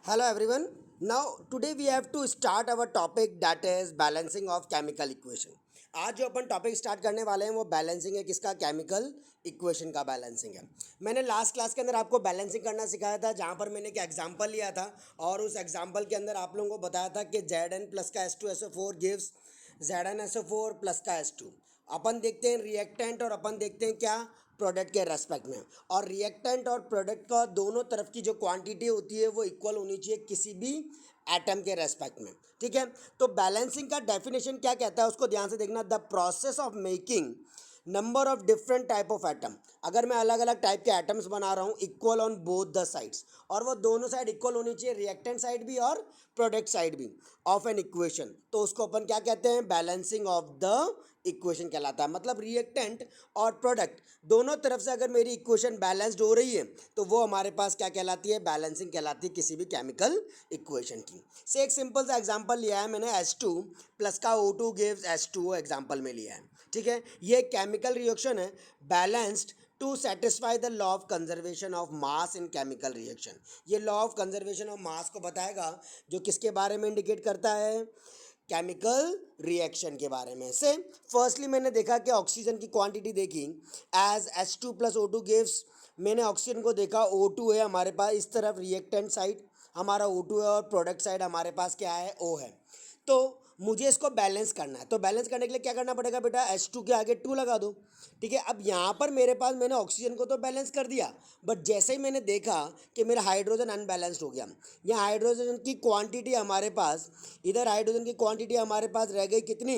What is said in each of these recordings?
Hello everyone. Now today we have to start our topic that is balancing of chemical equation. आज जो अपन topic start करने वाले हैं वो बैलेंसिंग है किसका केमिकल इक्वेशन का बैलेंसिंग है। मैंने लास्ट क्लास के अंदर आपको बैलेंसिंग करना सिखाया था जहाँ पर मैंने एक एग्जांपल लिया था और उस एग्जांपल के अंदर आप लोगों को बताया था कि Zn प्लस का H2SO4 गिव्स ZnSO4 प्लस का H2। अपन देखते हैं रिएक्टेंट और अपन देखते हैं क्या प्रोडक्ट के रेस्पेक्ट में। और रिएक्टेंट और प्रोडक्ट का दोनों तरफ की जो क्वांटिटी होती है वो इक्वल होनी चाहिए किसी भी एटम के रेस्पेक्ट में। ठीक है, तो बैलेंसिंग का डेफिनेशन क्या कहता है उसको ध्यान से देखना। The process of making number of different type of atom. अगर मैं अलग अलग टाइप के एटम्स बना रहा हूँ equal on both the sides, और वो दोनों साइड इक्वल होनी चाहिए, रिएक्टेंट साइड भी और प्रोडक्ट साइड भी, ऑफ एन इक्वेशन, तो उसको अपन क्या कहते हैं, बैलेंसिंग ऑफ द इक्वेशन कहलाता है। मतलब रिएक्टेंट और प्रोडक्ट दोनों तरफ से अगर मेरी इक्वेशन बैलेंस्ड हो रही है तो वो हमारे पास क्या कहलाती है, बैलेंसिंग कहलाती है किसी भी केमिकल इक्वेशन की। से एक सिंपल सा एग्जांपल लिया है मैंने, H2 प्लस का O2 गिव्स H2O एग्जांपल में लिया है। ठीक है, ये केमिकल रिएक्शन है balanced to satisfy the law of conservation of mass in chemical reaction. ये law of conservation of mass को बताएगा जो किसके बारे में इंडिकेट करता है, केमिकल रिएक्शन के बारे में। से फर्स्टली मैंने देखा कि ऑक्सीजन की क्वांटिटी देखी as H2 plus O2 gives. मैंने ऑक्सीजन को देखा O2 है हमारे पास, इस तरफ रिएक्टेंट साइड हमारा O2 है और प्रोडक्ट साइड हमारे पास क्या है, O है। तो मुझे इसको बैलेंस करना है, तो बैलेंस करने के लिए क्या करना पड़ेगा बेटा, H2 के आगे 2 लगा दो। ठीक है, अब यहाँ पर मेरे पास मैंने ऑक्सीजन को तो बैलेंस कर दिया, बट जैसे ही मैंने देखा कि मेरा हाइड्रोजन अनबैलेंस्ड हो गया, यहाँ हाइड्रोजन की क्वांटिटी हमारे पास, इधर हाइड्रोजन की क्वांटिटी हमारे पास रह गई कितनी,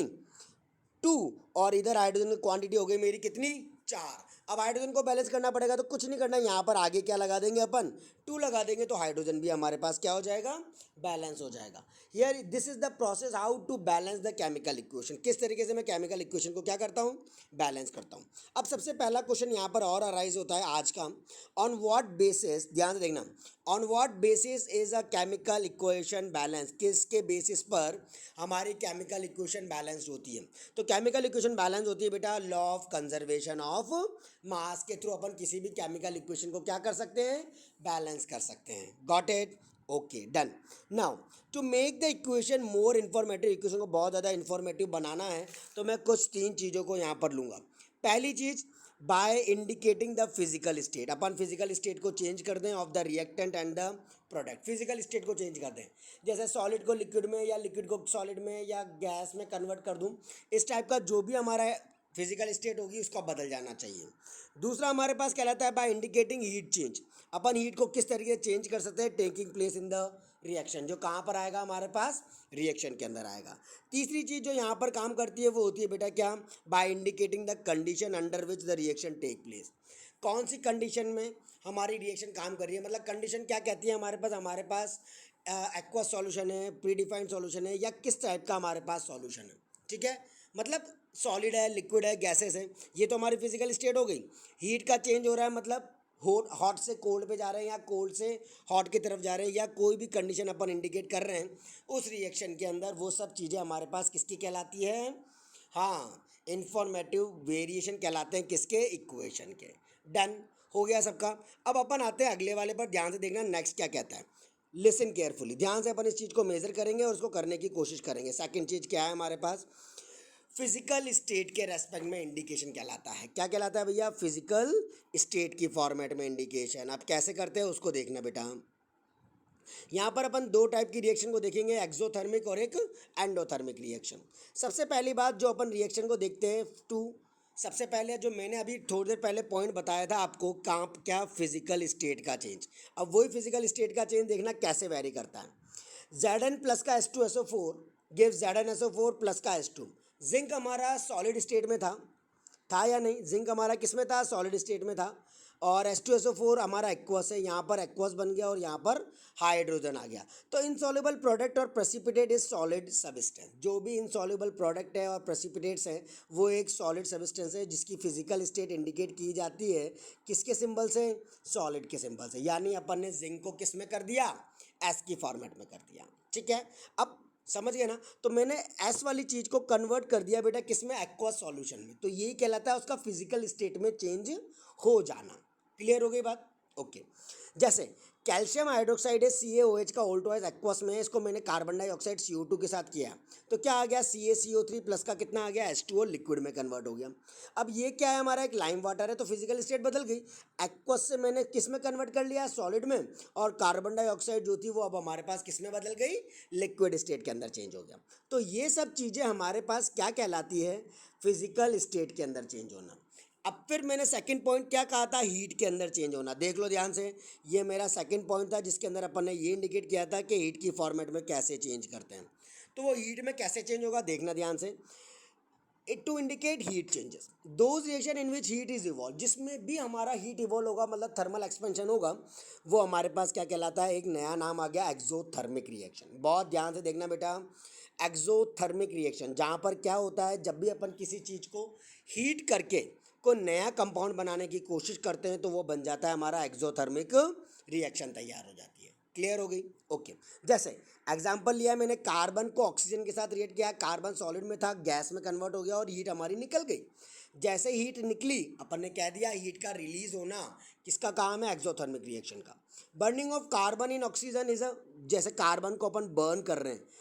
2, और इधर हाइड्रोजन की क्वांटिटी हो गई मेरी कितनी, 4। अब हाइड्रोजन को बैलेंस करना पड़ेगा तो कुछ नहीं करना, यहाँ पर आगे क्या लगा देंगे अपन, 2 लगा देंगे, तो हाइड्रोजन भी हमारे पास क्या हो जाएगा, बैलेंस हो जाएगा। Here this is the process how to balance the chemical equation. किस तरीके से मैं केमिकल इक्वेशन को क्या करता हूँ, बैलेंस करता हूँ। अब सबसे पहला क्वेश्चन यहाँ पर और अराइज होता है आज का, ऑन व्हाट बेसिस, ध्यान से देखना, on what basis is a chemical equation balance, किसके बेसिस पर हमारी केमिकल इक्वेशन बैलेंस्ड होती है। तो केमिकल इक्वेशन बैलेंस होती है बेटा लॉ ऑफ कंजर्वेशन ऑफ मास के थ्रू अपन किसी भी केमिकल इक्वेशन को क्या कर सकते हैं, बैलेंस कर सकते हैं। Got it, okay done. Now to make the equation more informative, equation को बहुत ज़्यादा इन्फॉर्मेटिव बनाना है तो मैं कुछ 3 चीज़ों को यहाँ पर लूँगा। पहली चीज़, by indicating the physical state, अपन फिजिकल स्टेट को चेंज कर दें of the reactant and the product, physical state को चेंज कर दें, जैसे सॉलिड को लिक्विड में या लिक्विड को सॉलिड में या गैस में कन्वर्ट कर दूं, इस टाइप का जो भी हमारा फिजिकल स्टेट होगी उसका बदल जाना चाहिए। दूसरा हमारे पास कहलाता है बाय इंडिकेटिंग हीट चेंज, अपन हीट को किस तरीके से चेंज कर सकते हैं, taking place in the reaction, जो कहाँ पर आएगा हमारे पास, रिएक्शन के अंदर आएगा। तीसरी चीज़ जो यहाँ पर काम करती है वो होती है बेटा क्या, by indicating the condition under which the reaction take place, कौन सी कंडीशन में हमारी रिएक्शन काम कर रही है, मतलब कंडीशन क्या कहती है हमारे पास एक्वा सॉल्यूशन है, प्री डिफाइंड सॉल्यूशन है, या किस टाइप का हमारे पास सॉल्यूशन है। ठीक है, मतलब सॉलिड है, लिक्विड है, गैसेस है, ये तो हमारी फिजिकल स्टेट हो गई। हीट का चेंज हो रहा है मतलब हॉट से कोल्ड पे जा रहे हैं या कोल्ड से हॉट की तरफ जा रहे हैं, या कोई भी कंडीशन अपन इंडिकेट कर रहे हैं उस रिएक्शन के अंदर, वो सब चीज़ें हमारे पास किसकी कहलाती है, हाँ, इंफॉर्मेटिव वेरिएशन कहलाते हैं किसके, इक्वेशन के। डन हो गया सबका। अब अपन आते हैं अगले वाले पर, ध्यान से देखना नेक्स्ट क्या कहता है, लिसन केयरफुली, ध्यान से अपन इस चीज़ को मेजर करेंगे और उसको करने की कोशिश करेंगे। सेकंड चीज़ क्या है हमारे पास, फिजिकल स्टेट के रेस्पेक्ट में इंडिकेशन कहलाता है, क्या कहलाता है भैया, फिजिकल स्टेट की फॉर्मेट में इंडिकेशन। अब कैसे करते हैं उसको देखना बेटा, यहाँ पर अपन 2 टाइप की रिएक्शन को देखेंगे, एक्सोथर्मिक और एक एंडोथर्मिक रिएक्शन। सबसे पहली बात जो अपन रिएक्शन को देखते हैं टू, सबसे पहले जो मैंने अभी थोड़ी देर पहले पॉइंट बताया था आपको, कहाँ क्या, फिजिकल स्टेट का चेंज। अब वही फिजिकल स्टेट का चेंज देखना कैसे वेरी करता है। Zn प्लस का H2SO4 गिव ZnSO4 प्लस का H2। जिंक हमारा सॉलिड स्टेट में था या नहीं, जिंक हमारा किस में था, सॉलिड स्टेट में था, और H2SO4 हमारा एक्वस है, यहाँ पर एक्वस बन गया और यहाँ पर हाइड्रोजन आ गया। तो इनसॉल्युबल प्रोडक्ट और प्रेसिपिटेट इज सॉलिड सब्सटेंस, जो भी इनसॉल्युबल प्रोडक्ट है और प्रेसिपिटेट्स हैं वो एक सॉलिड सब्सटेंस है जिसकी फिजिकल स्टेट इंडिकेट की जाती है किसके सिंबल से, सॉलिड के सिंबल से। यानी अपन ने जिंक को किस में कर दिया, एस की फॉर्मेट में कर दिया। ठीक है, अब समझ गए ना, तो मैंने एस वाली चीज को कन्वर्ट कर दिया बेटा किस में, एक्वा सॉल्यूशन में, तो यही कहलाता है उसका फिजिकल स्टेट में चेंज हो जाना। क्लियर हो गई बात, ओके। जैसे कैल्शियम हाइड्रोक्साइड है CaOH का ऑल्टोइज एक्वस में है, इसको मैंने कार्बन डाइऑक्साइड CO2 के साथ किया, तो क्या आ गया CaCO3 प्लस का कितना आ गया H2O लिक्विड में कन्वर्ट हो गया। अब ये क्या है, हमारा एक लाइम वाटर है, तो फिजिकल स्टेट बदल गई, एक्वस से मैंने किस में कन्वर्ट कर लिया, सॉलिड में, और कार्बन डाइऑक्साइड जो थी वो अब हमारे पास किस में बदल गई, लिक्विड स्टेट के अंदर चेंज हो गया। तो ये सब चीज़ें हमारे पास क्या कहलाती है, फिजिकल स्टेट के अंदर चेंज होना। अब फिर मैंने सेकंड पॉइंट क्या कहा था, हीट के अंदर चेंज होना। देख लो ध्यान से, ये मेरा सेकंड पॉइंट था जिसके अंदर अपन ने ये इंडिकेट किया था कि हीट की फॉर्मेट में कैसे चेंज करते हैं। तो वो हीट में कैसे चेंज होगा, देखना ध्यान से। It to indicate heat changes those reaction in which heat is evolve, जिसमें भी हमारा हीट इवॉल्व होगा, मतलब थर्मल एक्सपेंशन होगा, वो हमारे पास क्या कहलाता है, एक नया नाम आ गया एक्सोथर्मिक रिएक्शन। बहुत ध्यान से देखना बेटा, एक्सोथर्मिक रिएक्शन, जहाँ पर क्या होता है, जब भी अपन किसी चीज़ को हीट करके कोई नया कंपाउंड बनाने की कोशिश करते हैं तो वो बन जाता है हमारा एक्सोथर्मिक रिएक्शन, तैयार हो जाती है। क्लियर हो गई, ओके। जैसे एग्जांपल लिया मैंने, कार्बन को ऑक्सीजन के साथ रिएक्ट किया, कार्बन सॉलिड में था, गैस में कन्वर्ट हो गया और हीट हमारी निकल गई। जैसे हीट निकली, अपन ने कह दिया हीट का रिलीज होना किसका काम है, एक्सोथर्मिक रिएक्शन का। Burning of carbon in oxygen is a, जैसे कार्बन को अपन बर्न कर रहे हैं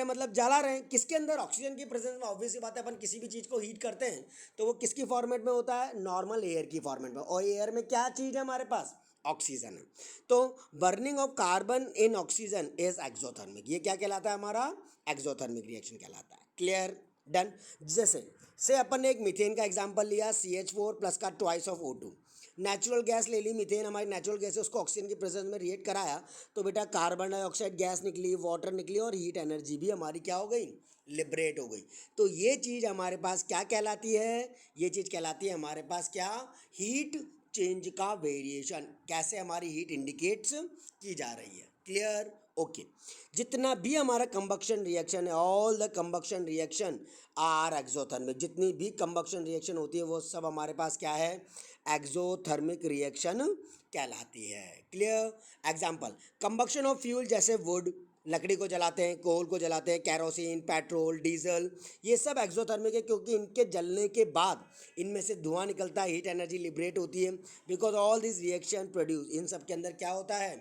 मतलब जला रहे हैं, किसके अंदर, ऑक्सीजन की प्रेजेंस में। ऑब्वियस सी बात है, अपन किसी भी चीज़ को हीट करते हैं तो वो किसकी फॉर्मेट में होता है, नॉर्मल एयर की फॉर्मेट में, और एयर में क्या चीज़ है हमारे पास, ऑक्सीजन है। तो burning of carbon in oxygen is exothermic, ये क्या कहलाता है, हमारा एक्सोथर्मिक रिएक्शन कहलाता है। Clear, done. जैसे से अपन ने एक मीथेन का एग्जांपल लिया, CH4 प्लस का twice of O2, natural gas ले ली, मीथेन हमारी नेचुरल गैस है, उसको ऑक्सीजन की प्रेजेंस में रिएक्ट कराया तो बेटा कार्बन डाइऑक्साइड गैस निकली, वाटर निकली, और हीट एनर्जी भी हमारी क्या हो गई, लिबरेट हो गई। तो ये चीज़ हमारे पास क्या कहलाती है, ये चीज़ कहलाती है हमारे पास क्या, हीट चेंज का वेरिएशन, कैसे हमारी हीट इंडिकेट्स की जा रही है। Clear, okay. जितना भी हमारा कंबक्शन रिएक्शन है, all the combustion reaction are exothermic, जितनी भी कंबक्शन रिएक्शन होती है वो सब हमारे पास क्या है, एक्सोथर्मिक रिएक्शन कहलाती है। Clear, example, combustion of fuel, जैसे वुड, लकड़ी को जलाते हैं, कोल को जलाते हैं, कैरोसिन, पेट्रोल, डीजल, ये सब एक्सोथर्मिक है क्योंकि इनके जलने के बाद इनमें से धुआं निकलता है, हीट एनर्जी लिबरेट होती है। Because all this reaction produce, इन सब के अंदर क्या होता है,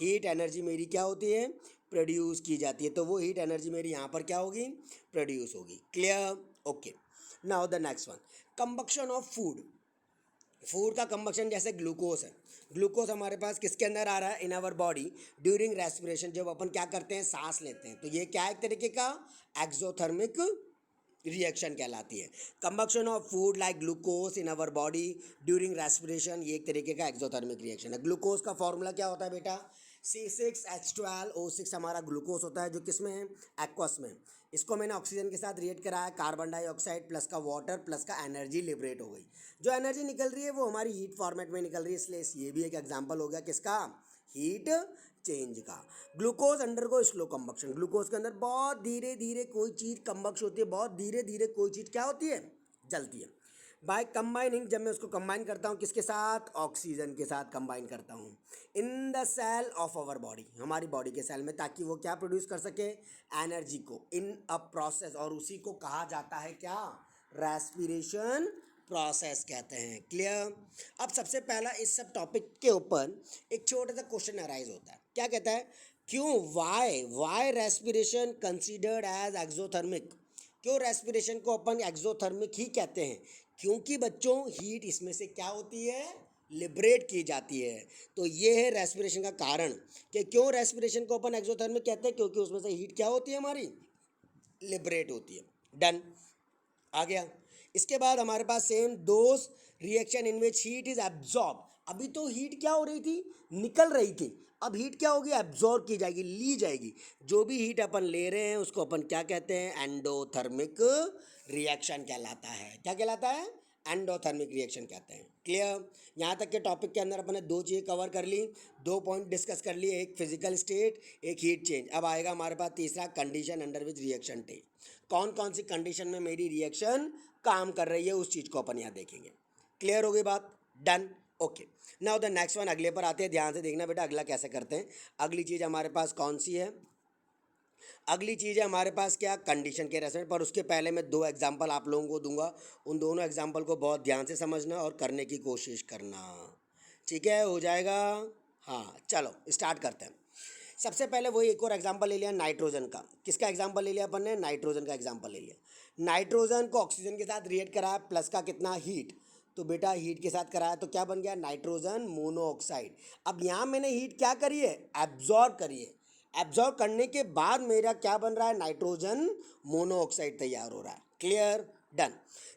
हीट एनर्जी मेरी क्या होती है, प्रोड्यूस की जाती है। तो वो हीट एनर्जी मेरी यहाँ पर क्या होगी, प्रोड्यूस होगी। Clear, okay. Now the next one, combustion of food. Food का कंबक्शन, जैसे ग्लूकोज है, ग्लूकोज हमारे पास किसके अंदर आ रहा है, in our body during respiration, जब अपन क्या करते हैं, सांस लेते हैं, तो ये क्या है, एक तरीके का एक्सोथर्मिक रिएक्शन कहलाती है। Combustion of food like glucose in our body during respiration, ये एक तरीके का एक्सोथर्मिक रिएक्शन है। ग्लूकोज का फॉर्मूला क्या होता है बेटा, C6H12O6 हमारा ग्लूकोज होता है, जो किस में है, एक्वस में। इसको मैंने ऑक्सीजन के साथ रिएक्ट कराया, कार्बन डाइऑक्साइड प्लस का वाटर प्लस का एनर्जी लिबरेट हो गई। जो एनर्जी निकल रही है वो हमारी हीट फॉर्मेट में निकल रही है, इसलिए ये भी एक एग्जांपल हो गया किसका, हीट चेंज का। ग्लूकोज अंडर को स्लो कंबक्शन, ग्लूकोज के अंदर बहुत धीरे धीरे कोई चीज़ कंबक्श होती है, बहुत धीरे धीरे कोई चीज़ क्या होती है, जलती है। बाय कंबाइनिंग, जब मैं उसको कंबाइन करता हूँ किसके साथ, ऑक्सीजन के साथ कंबाइन करता हूँ, in the cell of our body, हमारी बॉडी के सेल में, ताकि वो क्या प्रोड्यूस कर सके, एनर्जी को, इन अ प्रोसेस, और उसी को कहा जाता है क्या, रेस्पिरेशन प्रोसेस कहते हैं। क्लियर। अब सबसे पहला इस सब टॉपिक के ऊपर एक छोटा सा क्वेश्चन अराइज होता है, क्या कहता है, क्यों, why respiration considered as exothermic, क्यों रेस्पिरेशन को अपन एक्सोथर्मिक ही कहते हैं, क्योंकि बच्चों हीट इसमें से क्या होती है, लिबरेट की जाती है। तो ये है रेस्पिरेशन का कारण कि क्यों रेस्पिरेशन को अपन एक्सोथर्मिक कहते हैं, क्योंकि उसमें से हीट क्या होती है हमारी, लिबरेट होती है। डन, आ गया। इसके बाद हमारे पास same those reaction in which heat is absorb, अभी तो हीट क्या हो रही थी, निकल रही थी, अब हीट क्या होगी, एब्जॉर्ब की जाएगी, ली जाएगी। जो भी हीट अपन ले रहे हैं उसको अपन क्या कहते हैं, एंडोथर्मिक रिएक्शन कहलाता है। क्या कहलाता है, एंडोथर्मिक रिएक्शन कहते हैं। क्लियर। यहाँ तक के टॉपिक के अंदर अपन ने दो चीज़ें कवर कर ली, दो पॉइंट डिस्कस कर लिए, एक फिजिकल स्टेट, एक हीट चेंज। अब आएगा हमारे पास तीसरा, condition under which reaction take, कौन कौन सी कंडीशन में मेरी रिएक्शन काम कर रही है, उस चीज़ को अपन यहाँ देखेंगे। क्लियर हो गई बात, done, okay. Now the next one, अगले पर आते हैं, ध्यान से देखना बेटा अगला कैसे करते हैं। अगली चीज़ हमारे पास कौन सी है, अगली चीज़ है हमारे पास क्या, कंडीशन के रेस्पेक्ट पर। उसके पहले मैं दो एग्जांपल आप लोगों को दूंगा, उन दोनों एग्जांपल को बहुत ध्यान से समझना और करने की कोशिश करना, ठीक है, हो जाएगा, हाँ चलो स्टार्ट करते हैं। सबसे पहले वही एक और एग्जांपल ले लिया नाइट्रोजन का। किसका एग्जांपल ले लिया अपन ने? नाइट्रोजन का एग्जांपल ले लिया। नाइट्रोजन को ऑक्सीजन के साथ रिएक्ट कराया, प्लस का कितना हीट, तो बेटा हीट के साथ कराया तो क्या बन गया? Nitrogen monoxide. अब यहाँ मैंने हीट क्या करी है? एब्जॉर्ब करी है। एब्जॉर्ब करने के बाद मेरा क्या बन रहा है? नाइट्रोजन मोनोऑक्साइड तैयार हो रहा है। क्लियर? डन।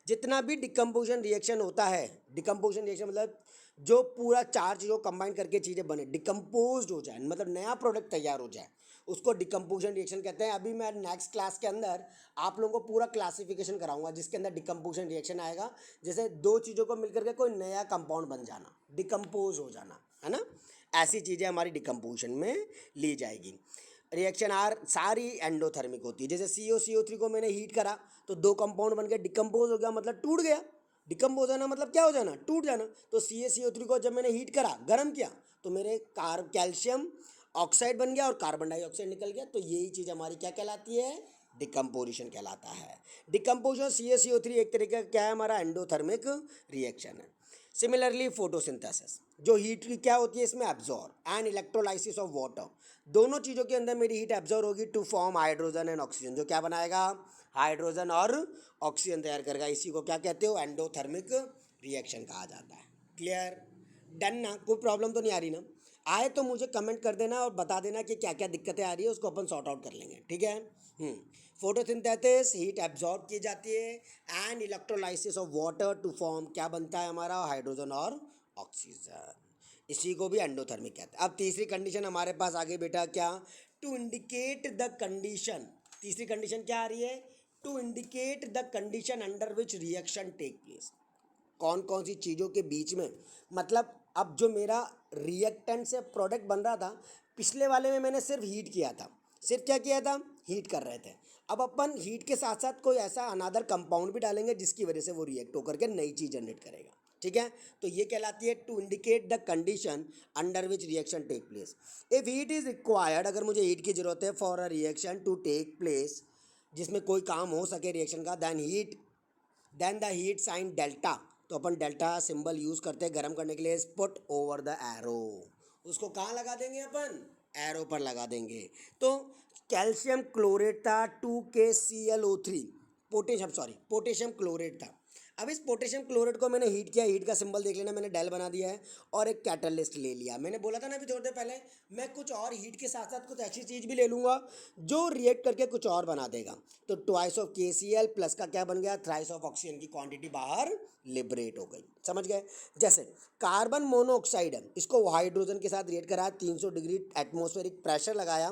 जितना भी डिकम्पोजिशन रिएक्शन होता है, डिकम्पोजिशन रिएक्शन मतलब जो पूरा चार चीज़ों कंबाइन करके चीज़ें बने, डिकम्पोज हो जाए, मतलब नया प्रोडक्ट तैयार हो जाए, उसको डिकम्पोजिशन रिएक्शन कहते हैं। अभी मैं नेक्स्ट क्लास के अंदर आप लोगों को पूरा क्लासिफिकेशन कराऊंगा जिसके अंदर डिकम्पोजिशन रिएक्शन आएगा। जैसे दो चीज़ों को मिलकर के कोई नया कंपाउंड बन जाना, डिकम्पोज हो जाना, है ना। ऐसी चीज़ें हमारी डिकम्पोजिशन में ली जाएगी। रिएक्शन आर सारी एंडोथर्मिक होती है। जैसे CO3 को मैंने हीट करा तो दो कंपाउंड बन के डिकम्पोज हो गया, मतलब टूट गया। डिकम्पोज होना मतलब क्या हो जाना? टूट जाना। तो CaCO3 को जब मैंने हीट करा, गर्म किया, तो मेरे कैल्शियम ऑक्साइड बन गया और कार्बन डाइऑक्साइड निकल गया। तो यही चीज़ हमारी क्या कहलाती है? डिकम्पोजिशन कहलाता है। डिकम्पोजिशन CaCO3 एक तरीके का क्या है? हमारा एंडोथर्मिक रिएक्शन है। सिमिलरली फोटोसिंथेसिस, जो हीट की क्या होती है इसमें? Absorb and electrolysis of water. दोनों चीज़ों के अंदर मेरी हीट एब्जॉर्ब होगी to form hydrogen and oxygen, जो क्या बनाएगा? हाइड्रोजन और ऑक्सीजन तैयार करेगा। इसी को क्या कहते हो? एंडोथर्मिक रिएक्शन कहा जाता है। क्लियर? डन ना? कोई प्रॉब्लम तो नहीं आ रही ना? आए तो मुझे कमेंट कर देना और बता देना कि क्या क्या दिक्कतें आ रही है, उसको अपन सॉर्ट आउट कर लेंगे। ठीक है? फोटोसिंथेसिस, हीट एब्जॉर्ब की जाती है and electrolysis of water to form क्या बनता है हमारा? हाइड्रोजन और ऑक्सीजन। इसी को भी एंडोथर्मिक कहते हैं। अब तीसरी कंडीशन हमारे पास आ गई बेटा, क्या? To indicate the condition. तीसरी कंडीशन क्या आ रही है? To indicate the condition under which reaction take place. कौन कौन सी चीज़ों के बीच में, मतलब अब जो मेरा रिएक्टेंट से प्रोडक्ट बन रहा था, पिछले वाले में मैंने सिर्फ हीट किया था। सिर्फ क्या किया था? हीट कर रहे थे। अब अपन हीट के साथ साथ कोई ऐसा अनादर कंपाउंड भी डालेंगे जिसकी वजह से वो रिएक्ट होकर के नई चीज़ जनरेट करेगा। ठीक है? तो ये कहलाती है to indicate the condition under which reaction take place. If heat is required, अगर मुझे हीट की जरूरत है for a reaction to take place, जिसमें कोई काम हो सके रिएक्शन का, then the heat sign delta, तो अपन डेल्टा सिंबल यूज करते हैं गर्म करने के लिए, पुट ओवर द एरो। उसको कहाँ लगा देंगे अपन? एरो पर लगा देंगे। तो कैल्शियम क्लोरेट था 2KClO3, पोटेशियम क्लोरेट था। अब इस पोटेशियम क्लोरेट को मैंने हीट किया, हीट का सिंबल देख लेना, मैंने डेल बना दिया है और एक कैटलिस्ट ले लिया। मैंने बोला था ना अभी थोड़ी देर पहले, मैं कुछ और हीट के साथ साथ कुछ ऐसी चीज़ भी ले लूँगा जो रिएक्ट करके कुछ और बना देगा। तो ट्वाइस ऑफ KCl प्लस का क्या बन गया? थ्राइस ऑफ ऑक्सीजन की क्वांटिटी बाहर लिबरेट हो गई। समझ गए? जैसे कार्बन मोनोऑक्साइड है, इसको हाइड्रोजन के साथ रिएक्ट कराया, 300 डिग्री एटमॉस्फेरिक प्रेशर लगाया,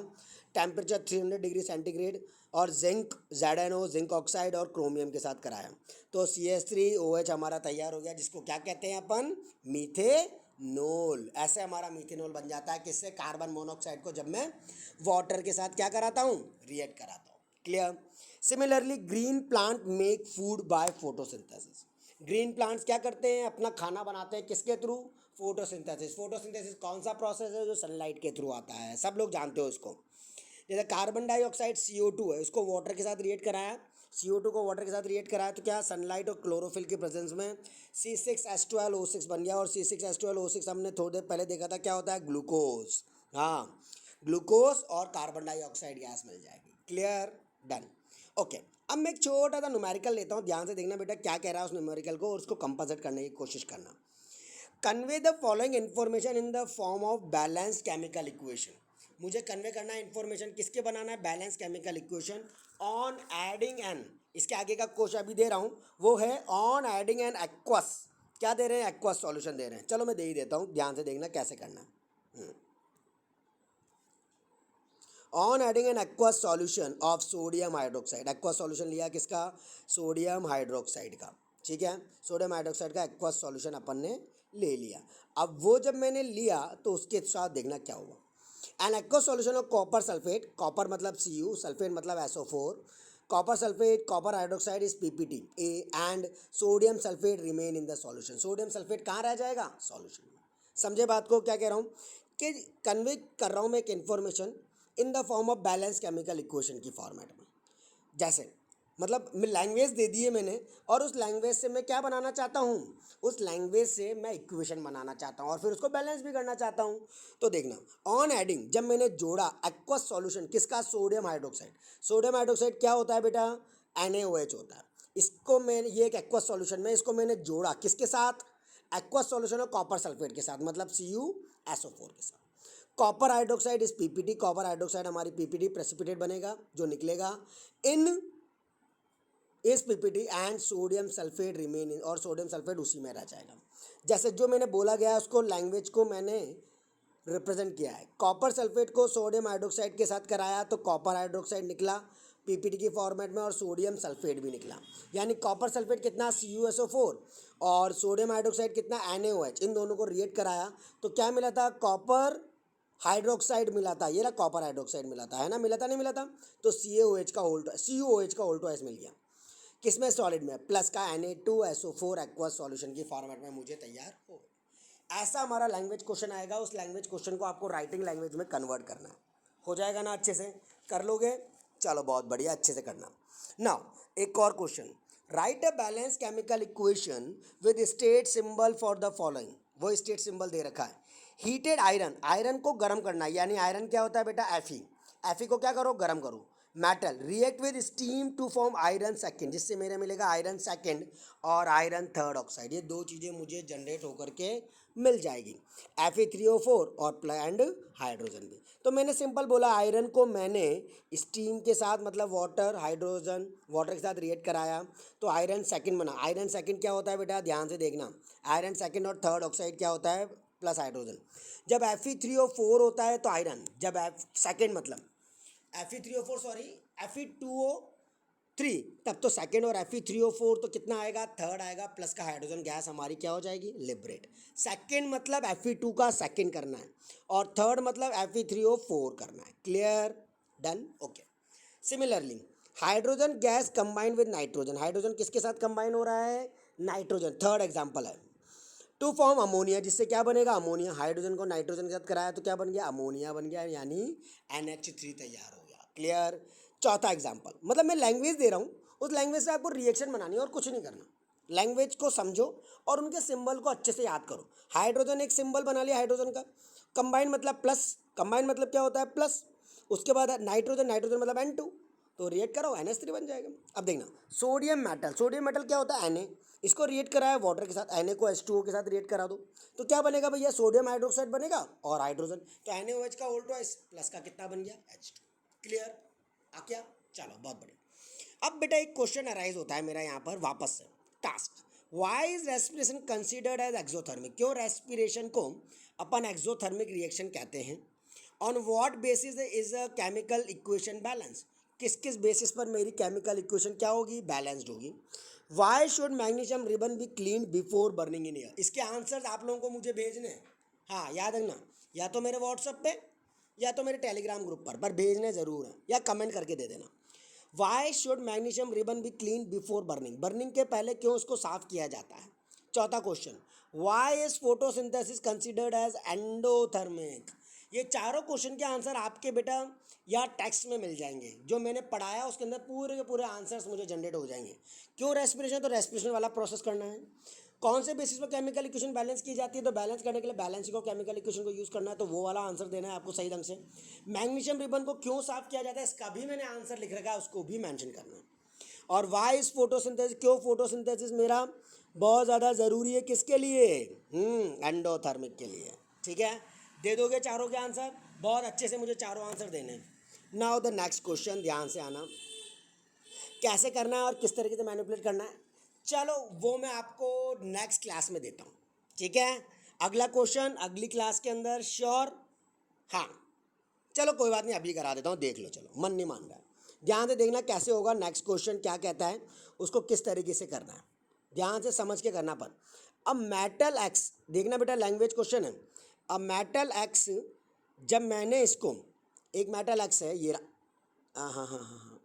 टेम्परेचर 300 डिग्री सेंटीग्रेड, और जिंक ZNO जिंक ऑक्साइड और क्रोमियम के साथ कराया, तो CH3OH हमारा तैयार हो गया, जिसको क्या कहते हैं अपन? मीथेनॉल। ऐसे हमारा मीथेनॉल बन जाता है। किससे? कार्बन मोनोऑक्साइड को जब मैं वाटर के साथ क्या कराता हूँ? रिएक्ट कराता हूँ। Clear? Similarly green plant make food by photosynthesis. Green plants क्या करते हैं? अपना खाना बनाते हैं किसके थ्रू? फोटोसिंथेसिस। फोटोसिंथेसिस कौन सा प्रोसेस है? जो सनलाइट के थ्रू आता है, सब लोग जानते हो इसको। जैसे कार्बन डाइऑक्साइड CO2 है, उसको वाटर के साथ रिएक्ट कराया, CO2 को वाटर के साथ रिएक्ट कराया तो क्या? सनलाइट और क्लोरोफिल के प्रेजेंस में C6H12O6 बन गया। और C6H12O6 हमने थोड़ी देर पहले देखा था क्या होता है? ग्लूकोज। हाँ, ग्लूकोज और कार्बन डाइऑक्साइड गैस मिल जाएगी। क्लियर? डन। ओके, अब मैं एक छोटा सा न्यूमेरिकल लेता हूँ, ध्यान से देखना बेटा क्या कह रहा है उस न्यूमेरिकल को, और उसको कंपोजिट करने की कोशिश करना। Convey the following information in the form of balance chemical equation. मुझे कन्वे करना है इन्फॉर्मेशन, किसके बनाना है? Balance chemical equation on adding N. इसके आगे का क्वेश्चन अभी दे रहा हूँ, वो है ऑन एडिंग एन एक्वस। क्या दे रहे हैं? एक्वस सॉल्यूशन दे रहे हैं। चलो मैं दे ही देता हूँ, ध्यान से देखना कैसे करना है। On adding an aqueous solution of sodium hydroxide. Aqueous solution लिया किसका? सोडियम हाइड्रोक्साइड का। ठीक है, सोडियम हाइड्रोक्साइड का एक्वस सॉल्यूशन अपन ने ले लिया। अब वो जब मैंने लिया तो उसके साथ देखना क्या हुआ। An aqueous solution of copper sulphate, copper मतलब Cu, सल्फेट मतलब SO4, copper sulphate copper hydroxide is PPT A, and sodium sulphate remain in the solution. Sodium sulphate कहाँ रह जाएगा? सॉल्यूशन में। समझे बात को? क्या कह रहा हूँ कि कन्वे कर रहा हूँ मैं एक information in the form of balance chemical equation की फॉर्मेट में। जैसे मतलब मैं लैंग्वेज दे दी है मैंने, और उस लैंग्वेज से मैं क्या बनाना चाहता हूँ, उस लैंग्वेज से मैं इक्वेशन बनाना चाहता हूँ और फिर उसको बैलेंस भी करना चाहता हूँ। तो देखना, ऑन एडिंग जब मैंने जोड़ा एक्वस सॉल्यूशन किसका, सोडियम हाइड्रोक्साइड। सोडियम हाइड्रोक्साइड क्या होता है बेटा, NaOH होता है। इसको मैंने, ये एक एक्वस सॉल्यूशन में इसको मैंने जोड़ा किसके साथ, एक्वस सॉल्यूशन और कॉपर सल्फेट के साथ, मतलब CuSO4 के साथ। कॉपर हाइड्रोक्साइड इस PPT, कॉपर हाइड्रोक्साइड हमारी PPT प्रेसिपिटेट बनेगा जो निकलेगा इन इस PPT and sodium sulphate remain in, और सोडियम सल्फेट उसी में रह जाएगा। जैसे जो मैंने बोला गया उसको लैंग्वेज को मैंने रिप्रेजेंट किया है। कॉपर सल्फेट को सोडियम हाइड्रोक्साइड के साथ कराया तो कॉपर हाइड्रोक्साइड निकला PPT की फॉर्मेट में, और सोडियम सल्फेट भी निकला। यानी कॉपर सल्फेट कितना, CuSO4, और सोडियम हाइड्रोक्साइड कितना, NaOH। इन दोनों को रिएक्ट कराया तो क्या मिला था, कॉपर हाइड्रोक्साइड मिला था। ये ना कॉपर हाइड्रोक्साइड मिला था, है ना, मिला था नहीं मिला था। तो CaOH का CuOH मिल गया किसमें, सॉलिड में, प्लस का Na2SO4 एक्वस सॉल्यूशन की फॉर्मेट में मुझे तैयार हो। ऐसा हमारा लैंग्वेज क्वेश्चन आएगा। उस लैंग्वेज क्वेश्चन को आपको राइटिंग लैंग्वेज में कन्वर्ट करना है। हो जाएगा ना, अच्छे से कर लोगे, चलो बहुत बढ़िया, अच्छे से करना। नाउ एक और question, right a balance chemical equation with state symbol for the following. वो स्टेट सिंबल दे रखा है। हीटेड आयरन, आयरन को गर्म करना है, यानी आयरन क्या होता है बेटा, Fe को क्या करो, गर्म करो। Metal react with steam to form iron second, जिससे मेरे मिलेगा आयरन सेकेंड और आयरन थर्ड ऑक्साइड। ये दो चीज़ें मुझे जनरेट होकर के मिल जाएगी, Fe3O4 और एंड हाइड्रोजन भी। तो मैंने सिंपल बोला, आयरन को मैंने स्टीम के साथ, मतलब वाटर, हाइड्रोजन वाटर के साथ रिएक्ट कराया तो आयरन सेकेंड बना। आयरन सेकेंड क्या होता है बेटा, ध्यान से देखना, आयरन सेकेंड और थर्ड ऑक्साइड क्या होता है, प्लस हाइड्रोजन। जब Fe3O4 होता है तो आयरन, जब सेकेंड मतलब Fe3O4 सॉरी Fe2O3, तब तो सेकेंड, और Fe3O4 तो कितना आएगा, थर्ड आएगा, प्लस का हाइड्रोजन गैस हमारी क्या हो जाएगी, लिबरेट। सेकेंड मतलब Fe2 का सेकेंड करना है, और थर्ड मतलब Fe3O4 करना है। Clear, done, okay. Similarly hydrogen gas combine with nitrogen, hydrogen किसके साथ कंबाइन हो रहा है, नाइट्रोजन, थर्ड एग्जाम्पल है। टू फॉर्म अमोनिया, जिससे क्या बनेगा, अमोनिया। हाइड्रोजन को नाइट्रोजन के साथ कराया तो क्या बन गया, अमोनिया बन गया, यानी NH3 तैयार हो गया। क्लियर। चौथा एग्जाम्पल, मतलब मैं लैंग्वेज दे रहा हूँ, उस लैंग्वेज से आपको रिएक्शन बनानी है और कुछ नहीं करना। लैंग्वेज को समझो और उनके सिंबल को अच्छे से याद करो। हाइड्रोजन एक सिंबल बना लिया हाइड्रोजन का, कंबाइन मतलब प्लस, कंबाइन मतलब क्या होता है, प्लस। उसके बाद नाइट्रोजन, नाइट्रोजन मतलब N2, तो रिएक्ट करो NH3 बन जाएगा। अब देखना, सोडियम मेटल, सोडियम मेटल क्या होता है, Na। इसको रिएक्ट कराया वाटर के साथ, Na को H2O के साथ रिएक्ट करा दो तो क्या बनेगा भैया, सोडियम हाइड्रोक्साइड बनेगा और हाइड्रोजन, तो NaOH का होल ट्वाइस प्लस का कितना बन गया, H2। क्लियर आ क्या, चलो बहुत बढ़िया। अब बेटा एक क्वेश्चन अराइज होता है मेरा यहाँ पर वापस से, task, why is respiration considered as exothermic, क्यों रेस्पिरेशन को अपन एक्सोथर्मिक रिएक्शन कहते हैं। On what basis is a chemical equation balance, किस किस बेसिस पर मेरी केमिकल इक्वेशन क्या होगी, बैलेंस्ड होगी। Y should magnesium ribbon be clean before burning in air, इसके आंसर्स आप लोगों को मुझे भेजने हैं। हाँ याद रखना, या तो मेरे व्हाट्सएप पे या तो मेरे टेलीग्राम ग्रुप पर भेजने ज़रूर हैं, या कमेंट करके दे देना। Why should magnesium ribbon be clean before burning, burning के पहले क्यों उसको साफ किया जाता है। चौथा question, why is photosynthesis considered as endothermic. ये चारों क्वेश्चन के आंसर आपके बेटा या टेक्स्ट में मिल जाएंगे, जो मैंने पढ़ाया उसके अंदर पूरे के पूरे आंसर्स मुझे जनरेट हो जाएंगे। क्यों रेस्पिरेशन, तो रेस्पिरेशन वाला प्रोसेस करना है। कौन से बेसिस पर केमिकल इक्वेशन बैलेंस की जाती है, तो बैलेंस करने के लिए बैलेंस को केमिकल इक्वेशन को यूज़ करना है, तो वो वाला आंसर देना है आपको सही ढंग से। मैग्नीशियम रिबन को क्यों साफ किया जाता है, इसका भी मैंने आंसर लिख रखा है, उसको भी मेंशन करना है। और वाई इज फोटोसिंथेसिस, क्यों फोटोसिंथेसिस मेरा बहुत ज़्यादा ज़रूरी है, किसके लिए, एंडोथर्मिक के लिए। ठीक है, दे दोगे चारों के आंसर, बहुत अच्छे से मुझे चारों आंसर देने। नाउ द नेक्स्ट क्वेश्चन, ध्यान से आना, कैसे करना है और किस तरीके से मैनिपुलेट करना है, चलो वो मैं आपको नेक्स्ट क्लास में देता हूँ। ठीक है, अगला क्वेश्चन अगली क्लास के अंदर, श्योर। हाँ चलो कोई बात नहीं, अभी करा देता हूँ, देख लो, चलो मन नहीं मान रहा है, ध्यान से देखना कैसे होगा। नेक्स्ट क्वेश्चन क्या कहता है, उसको किस तरीके से करना है, ध्यान से समझ के करना। पर अब मेटल एक्स, देखना बेटा लैंग्वेज क्वेश्चन है। अब मेटल एक्स, जब मैंने इसको, एक मेटल एक्स है ये, हाँ हाँ हाँ हाँ हाँ,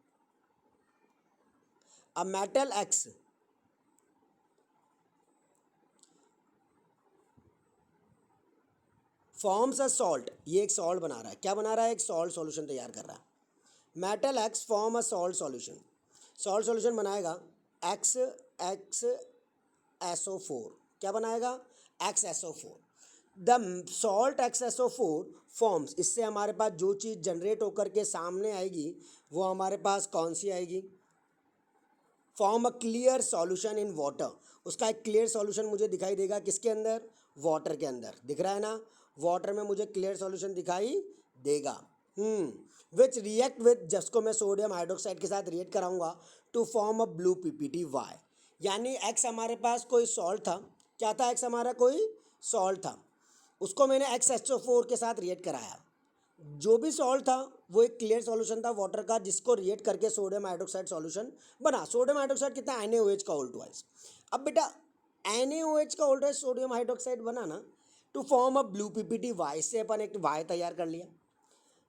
अब metal x forms a salt, ये एक सॉल्ट बना रहा है, क्या बना रहा है, एक सॉल्ट सॉल्यूशन तैयार कर रहा है। Metal x form a salt solution, salt solution बनाएगा एक्स एक्स SO4, क्या बनाएगा XSO4। The salt XSO4 forms, इससे हमारे पास जो चीज़ जनरेट होकर के सामने आएगी वो हमारे पास कौन सी आएगी, form a clear solution in water. उसका एक क्लियर सॉल्यूशन मुझे दिखाई देगा किसके अंदर, वाटर के अंदर, दिख रहा है ना, वाटर में मुझे क्लियर सॉल्यूशन दिखाई देगा। विच रिएक्ट विद, जिसको मैं सोडियम हाइड्रोक्साइड के साथ रिएक्ट कराऊंगा to form a blue PPT-Y। यानी एक्स हमारे पास कोई सॉल्ट था, क्या था, एक्स हमारा कोई सॉल्ट था, उसको मैंने XHO4 के साथ रिएक्ट कराया। जो भी सॉल्ट था वो एक क्लियर सॉल्यूशन था वाटर का, जिसको रिएक्ट करके सोडियम हाइड्रोक्साइड सॉल्यूशन बना। सोडियम हाइड्रोक्साइड कितना, NaOH का ओल्ड वाइज। अब बेटा NaOH का ओल्ड वाइज सोडियम हाइड्रोक्साइड बना ना, to form a blue PPT-Y, इससे अपन एक वाई तैयार कर लिया।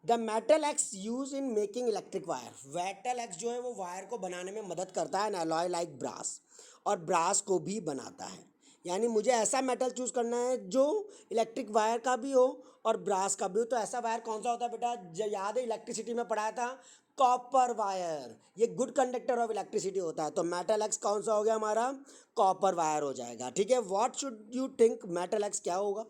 The metal x use in making electric wire, metal x जो है वो वायर को बनाने में मदद करता है, एलॉय लाइक ब्रास, और ब्रास को भी बनाता है। यानी मुझे ऐसा मेटल चूज करना है जो इलेक्ट्रिक वायर का भी हो और ब्रास का भी हो। तो ऐसा वायर कौन सा होता है बेटा, याद है इलेक्ट्रिसिटी में पढ़ाया था, कॉपर वायर, ये गुड कंडक्टर ऑफ इलेक्ट्रिसिटी होता है। तो मेटल एक्स कौन सा हो गया हमारा, कॉपर वायर हो जाएगा। ठीक है, what should you think metal x क्या होगा,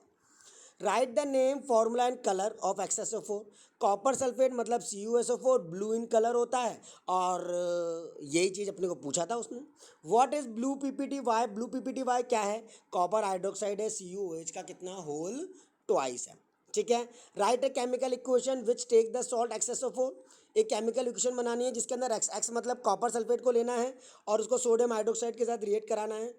right the name, formula and colour of XSO4। Copper sulphate मतलब CuSO4, ब्लू इन कलर होता है, और यही चीज़ अपने को पूछा था उसने। What is blue PPT-Y, blue PPT-Y क्या है, कॉपर हाइड्रोक्साइड है, CuOH का कितना होल ट्वाइस है। ठीक है, write a chemical equation which take the salt XSO4। एक केमिकल इक्वेशन बनानी है जिसके अंदर एक्स मतलब कॉपर सल्फेट को लेना है और उसको सोडियम हाइड्रोक्साइड के साथ रिएक्ट कराना है।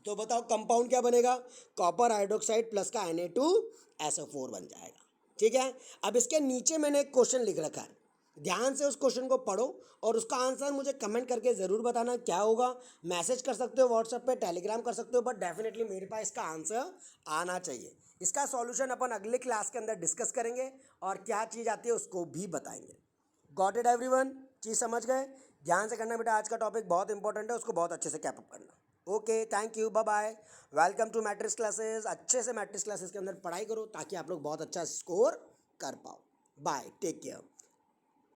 तो बताओ कंपाउंड क्या बनेगा, कॉपर हाइड्रोक्साइड प्लस का Na2SO4 बन जाएगा। ठीक है, अब इसके नीचे मैंने एक क्वेश्चन लिख रखा है, ध्यान से उस क्वेश्चन को पढ़ो और उसका आंसर मुझे कमेंट करके ज़रूर बताना क्या होगा। मैसेज कर सकते हो व्हाट्सएप पे, टेलीग्राम कर सकते हो, बट डेफिनेटली मेरे पास इसका आंसर आना चाहिए। इसका सॉल्यूशन अपन अगले क्लास के अंदर डिस्कस करेंगे और क्या चीज़ आती है उसको भी बताएंगे। गॉट इट एवरीवन, चीज़ समझ गए, ध्यान से करना बेटा, आज का टॉपिक बहुत इंपॉर्टेंट है, उसको बहुत अच्छे से कैप अप करना। Okay, thank you, bye bye, welcome to Matrix classes. अच्छे से मैट्रिक्स क्लासेस के अंदर पढ़ाई करो ताकि आप लोग बहुत अच्छा स्कोर कर पाओ। Bye, take care.